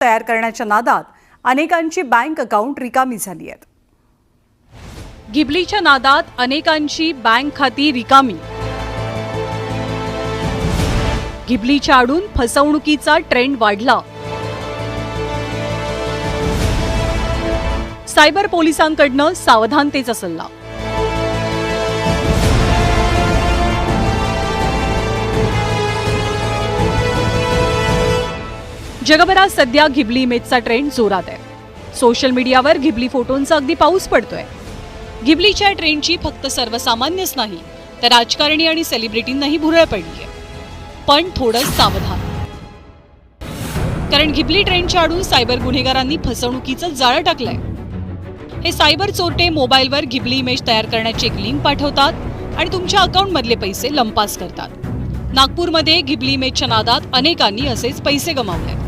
तयार करण्याच्या नादात अनेकांची बँक अकाउंट रिकामी झाली आहेत। गिबलीच्या नादात अनेकांची बँक खाती रिकामी। गिबलीच्या आडून फसवणुकीचा ट्रेंड वाढला। सायबर पोलिसांकडनं सावधानतेचा सल्ला। जगभरात सध्या गिबली इमेजचा ट्रेंड जोरात आहे। सोशल मीडियावर गिबली फोटोंचा अगदी पाऊस पडतोय। गिबलीच्या ट्रेंडची फक्त सर्वसामान्यच नाही तर राजकारणी आणि सेलिब्रिटींनाही भुरळ पडली आहे। पण थोडं सावधान, कारण गिबली ट्रेंडच्या आडून सायबर गुन्हेगारांनी फसवणुकीचं जाळं टाकलंय। हे सायबर चोरटे मोबाईलवर गिबली इमेज तयार करण्याची एक लिंक पाठवतात आणि तुमच्या अकाउंटमधले पैसे लंपास करतात। नागपूरमध्ये गिबली इमेजच्या नादात अनेकांनी असेच पैसे गमावले।